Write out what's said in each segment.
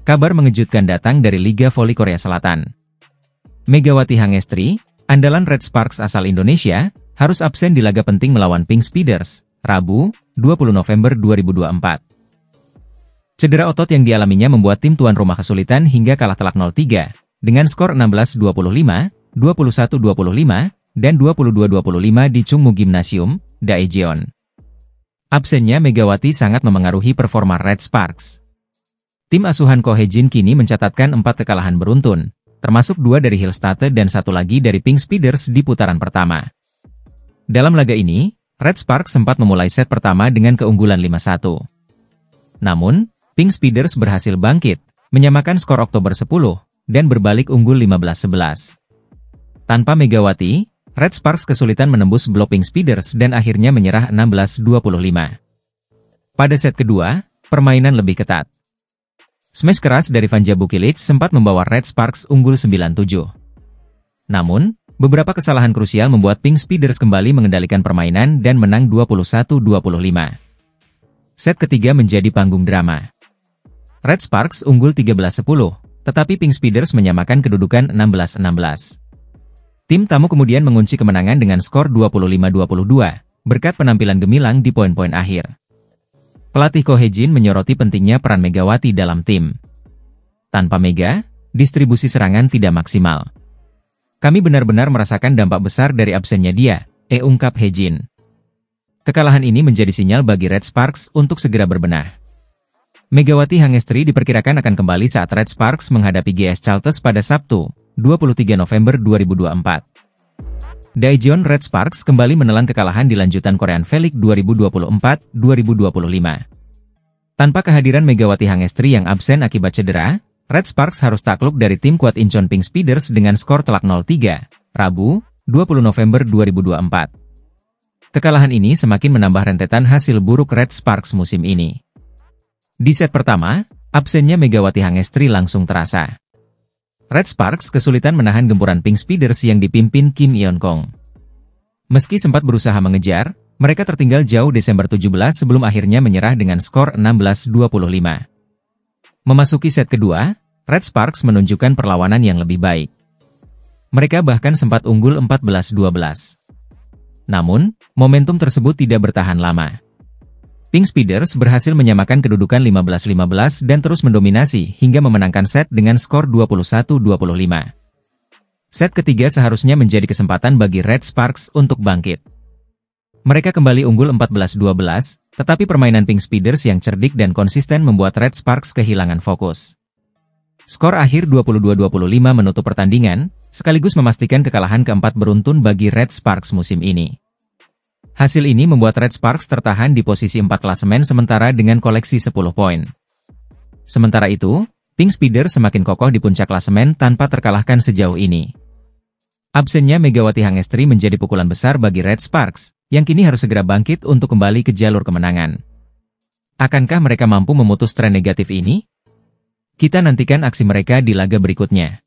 kabar mengejutkan datang dari Liga Voli Korea Selatan. Megawati Hangestri, andalan Red Sparks asal Indonesia, harus absen di laga penting melawan Pink Speeders, Rabu, 20 November 2024. Cedera otot yang dialaminya membuat tim tuan rumah kesulitan hingga kalah telak 0-3, dengan skor 16-25, 21-25, dan 22-25 di Chungmu Gymnasium, Daejeon. Absennya Megawati sangat memengaruhi performa Red Sparks. Tim asuhan Ko Hae-jin kini mencatatkan 4 kekalahan beruntun, termasuk 2 dari Hillstate dan 1 lagi dari Pink Speeders di putaran pertama. Dalam laga ini, Red Sparks sempat memulai set pertama dengan keunggulan 5-1. Namun, Pink Speeders berhasil bangkit, menyamakan skor Oktober 10, dan berbalik unggul 15-11. Tanpa Megawati, Red Sparks kesulitan menembus blok Pink Speeders dan akhirnya menyerah 16-25. Pada set kedua, permainan lebih ketat. Smash keras dari Vanja Bukilic sempat membawa Red Sparks unggul 9-7. Namun, beberapa kesalahan krusial membuat Pink Speeders kembali mengendalikan permainan dan menang 21-25. Set ketiga menjadi panggung drama. Red Sparks unggul 13-10, tetapi Pink Speeders menyamakan kedudukan 16-16. Tim tamu kemudian mengunci kemenangan dengan skor 25-22, berkat penampilan gemilang di poin-poin akhir. Pelatih Ko Hae-jin menyoroti pentingnya peran Megawati dalam tim. Tanpa Mega, distribusi serangan tidak maksimal. Kami benar-benar merasakan dampak besar dari absennya dia, ungkap Hae-jin. Kekalahan ini menjadi sinyal bagi Red Sparks untuk segera berbenah. Megawati Hangestri diperkirakan akan kembali saat Red Sparks menghadapi GS Chalters pada Sabtu, 23 November 2024. Daejeon Red Sparks kembali menelan kekalahan di lanjutan Korean V-League 2024-2025. Tanpa kehadiran Megawati Hangestri yang absen akibat cedera, Red Sparks harus takluk dari tim kuat Incheon Pink Speeders dengan skor telak 0-3, Rabu, 20 November 2024. Kekalahan ini semakin menambah rentetan hasil buruk Red Sparks musim ini. Di set pertama, absennya Megawati Hangestri langsung terasa. Red Sparks kesulitan menahan gempuran Pink Speeders yang dipimpin Kim Yeon-kong. Meski sempat berusaha mengejar, mereka tertinggal jauh Desember 17 sebelum akhirnya menyerah dengan skor 16-25. Memasuki set kedua, Red Sparks menunjukkan perlawanan yang lebih baik. Mereka bahkan sempat unggul 14-12. Namun, momentum tersebut tidak bertahan lama. Pink Speeders berhasil menyamakan kedudukan 15-15 dan terus mendominasi hingga memenangkan set dengan skor 21-25. Set ketiga seharusnya menjadi kesempatan bagi Red Sparks untuk bangkit. Mereka kembali unggul 14-12, tetapi permainan Pink Speeders yang cerdik dan konsisten membuat Red Sparks kehilangan fokus. Skor akhir 22-25 menutup pertandingan, sekaligus memastikan kekalahan keempat beruntun bagi Red Sparks musim ini. Hasil ini membuat Red Sparks tertahan di posisi 4 klasemen sementara dengan koleksi 10 poin. Sementara itu, Pink Speeders semakin kokoh di puncak klasemen tanpa terkalahkan sejauh ini. Absennya Megawati Hangestri menjadi pukulan besar bagi Red Sparks, yang kini harus segera bangkit untuk kembali ke jalur kemenangan. Akankah mereka mampu memutus tren negatif ini? Kita nantikan aksi mereka di laga berikutnya.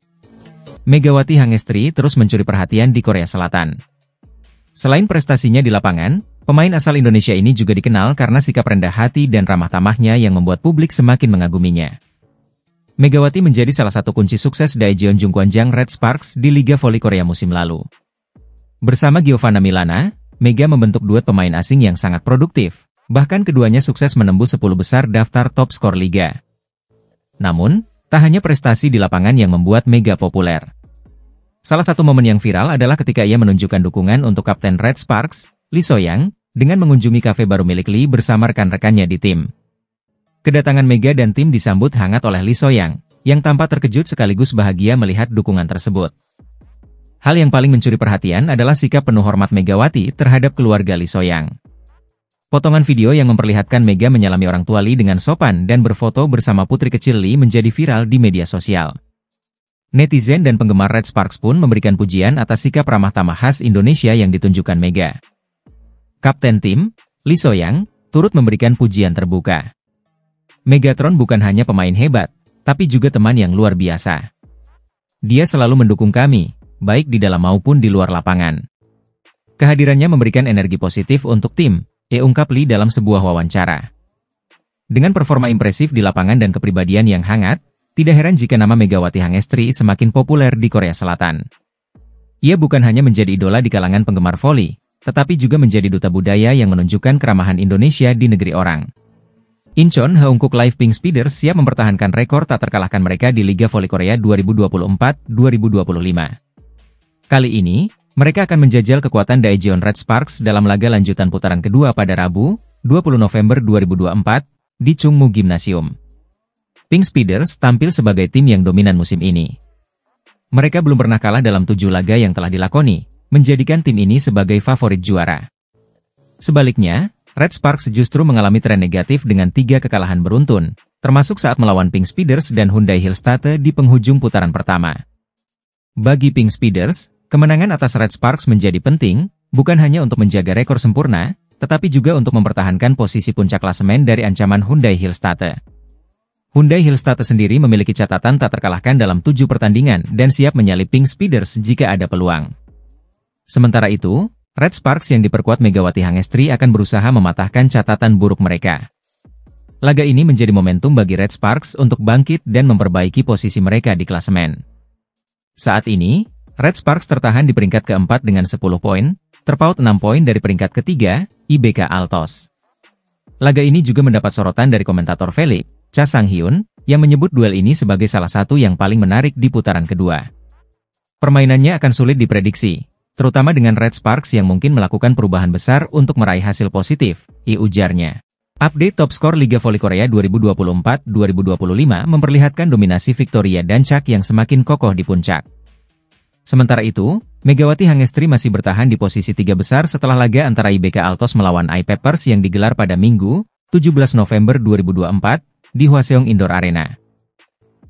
Megawati Hangestri terus mencuri perhatian di Korea Selatan. Selain prestasinya di lapangan, pemain asal Indonesia ini juga dikenal karena sikap rendah hati dan ramah tamahnya yang membuat publik semakin mengaguminya. Megawati menjadi salah satu kunci sukses Daejeon Jungkwanjang Red Sparks di Liga Voli Korea musim lalu. Bersama Giovanna Milana, Mega membentuk duet pemain asing yang sangat produktif, bahkan keduanya sukses menembus 10 besar daftar top skor Liga. Namun, tak hanya prestasi di lapangan yang membuat Mega populer. Salah satu momen yang viral adalah ketika ia menunjukkan dukungan untuk Kapten Red Sparks, Lee So-young, dengan mengunjungi kafe baru milik Lee bersama rekan-rekannya di tim. Kedatangan Mega dan tim disambut hangat oleh Lee So-young, yang tampak terkejut sekaligus bahagia melihat dukungan tersebut. Hal yang paling mencuri perhatian adalah sikap penuh hormat Megawati terhadap keluarga Lee So-young. Potongan video yang memperlihatkan Mega menyalami orang tua Lee dengan sopan dan berfoto bersama putri kecil Lee menjadi viral di media sosial. Netizen dan penggemar Red Sparks pun memberikan pujian atas sikap ramah tamah khas Indonesia yang ditunjukkan Mega. Kapten tim, Lee So-young, turut memberikan pujian terbuka. Megatron bukan hanya pemain hebat, tapi juga teman yang luar biasa. Dia selalu mendukung kami, baik di dalam maupun di luar lapangan. Kehadirannya memberikan energi positif untuk tim, ungkap Lee dalam sebuah wawancara. Dengan performa impresif di lapangan dan kepribadian yang hangat, Tidak heran jika nama Megawati Hangestri semakin populer di Korea Selatan. Ia bukan hanya menjadi idola di kalangan penggemar voli, tetapi juga menjadi duta budaya yang menunjukkan keramahan Indonesia di negeri orang. Incheon Haeunkook Live Pink Speeders siap mempertahankan rekor tak terkalahkan mereka di Liga Voli Korea 2024-2025. Kali ini, mereka akan menjajal kekuatan Daejeon Red Sparks dalam laga lanjutan putaran kedua pada Rabu, 20 November 2024, di Chungmu Gymnasium. Pink Speeders tampil sebagai tim yang dominan musim ini. Mereka belum pernah kalah dalam 7 laga yang telah dilakoni, menjadikan tim ini sebagai favorit juara. Sebaliknya, Red Sparks justru mengalami tren negatif dengan 3 kekalahan beruntun, termasuk saat melawan Pink Speeders dan Hyundai Hillstate di penghujung putaran pertama. Bagi Pink Speeders, kemenangan atas Red Sparks menjadi penting, bukan hanya untuk menjaga rekor sempurna, tetapi juga untuk mempertahankan posisi puncak klasemen dari ancaman Hyundai Hillstate. Hyundai Hillstate sendiri memiliki catatan tak terkalahkan dalam 7 pertandingan dan siap menyalip Pink Speeders jika ada peluang. Sementara itu, Red Sparks yang diperkuat Megawati Hangestri akan berusaha mematahkan catatan buruk mereka. Laga ini menjadi momentum bagi Red Sparks untuk bangkit dan memperbaiki posisi mereka di klasemen. Saat ini, Red Sparks tertahan di peringkat keempat dengan 10 poin, terpaut 6 poin dari peringkat ketiga, IBK Altos. Laga ini juga mendapat sorotan dari komentator Felix Cha Sang-hyun, yang menyebut duel ini sebagai salah satu yang paling menarik di putaran kedua. Permainannya akan sulit diprediksi, terutama dengan Red Sparks yang mungkin melakukan perubahan besar untuk meraih hasil positif, ujarnya. Update top skor Liga Voli Korea 2024-2025 memperlihatkan dominasi Victoria Danchak yang semakin kokoh di puncak. Sementara itu, Megawati Hangestri masih bertahan di posisi 3 besar setelah laga antara IBK Altos melawan I-Peppers yang digelar pada Minggu, 17 November 2024, di Hwaseong Indoor Arena.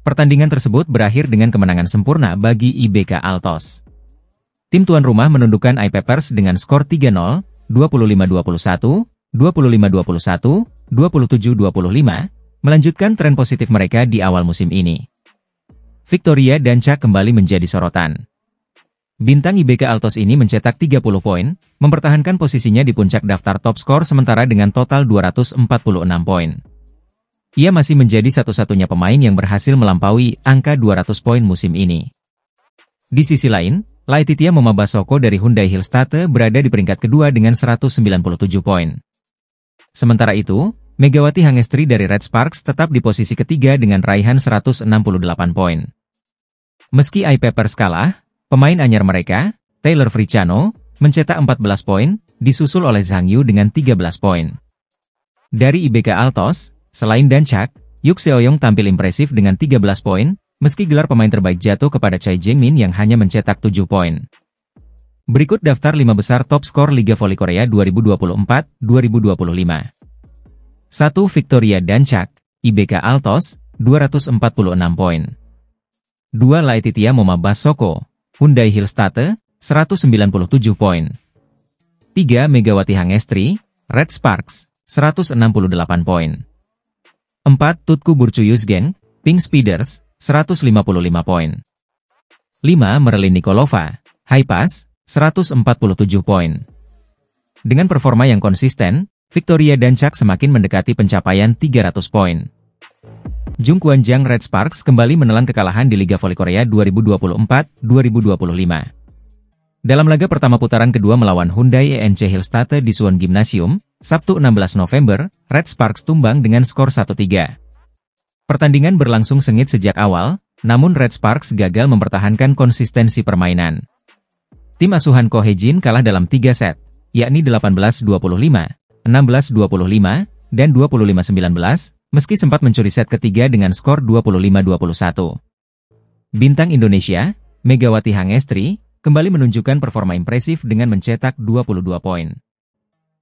Pertandingan tersebut berakhir dengan kemenangan sempurna bagi IBK Altos. Tim tuan rumah menundukkan I-Peppers dengan skor 3-0, 25-21, 25-21, 27-25, melanjutkan tren positif mereka di awal musim ini. Victoria Danchak kembali menjadi sorotan. Bintang IBK Altos ini mencetak 30 poin, mempertahankan posisinya di puncak daftar top skor sementara dengan total 246 poin. Ia masih menjadi satu-satunya pemain yang berhasil melampaui angka 200 poin musim ini. Di sisi lain, Laetitia Momabasoko dari Hyundai Hillstate berada di peringkat kedua dengan 197 poin. Sementara itu, Megawati Hangestri dari Red Sparks tetap di posisi ketiga dengan raihan 168 poin. Meski I-Peppers kalah, pemain anyar mereka, Taylor Fricciano, mencetak 14 poin, disusul oleh Zhang Yu dengan 13 poin. Dari IBK Altos, selain Danchak, Yuk Seoyong tampil impresif dengan 13 poin, meski gelar pemain terbaik jatuh kepada Choi Jae-min yang hanya mencetak 7 poin. Berikut daftar 5 besar top skor Liga Voli Korea 2024-2025. 1. Victoria Danchak, IBK Altos, 246 poin. 2. Laetitia Momabasoko, Hyundai Hillstate, 197 poin. 3. Megawati Hangestri, Red Sparks, 168 poin. 4. Tutku Burcuyuzgen, Pink Speeders, 155 poin. 5. Merlin Nikolova, Hi-Pass, 147 poin. Dengan performa yang konsisten, Victoria Danchak semakin mendekati pencapaian 300 poin. Jung Kwan-jang Red Sparks kembali menelan kekalahan di Liga Voli Korea 2024-2025. Dalam laga pertama putaran kedua melawan Hyundai ENC Hillstate di Suwon Gymnasium, Sabtu 16 November, Red Sparks tumbang dengan skor 1-3. Pertandingan berlangsung sengit sejak awal, namun Red Sparks gagal mempertahankan konsistensi permainan. Tim asuhan Ko Hye-jin kalah dalam 3 set, yakni 18-25, 16-25, dan 25-19, meski sempat mencuri set ketiga dengan skor 25-21. Bintang Indonesia, Megawati Hangestri, kembali menunjukkan performa impresif dengan mencetak 22 poin.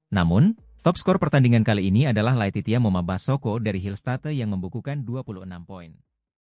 Namun, top skor pertandingan kali ini adalah Laetitia Momabasoko dari Hillstate yang membukukan 26 poin.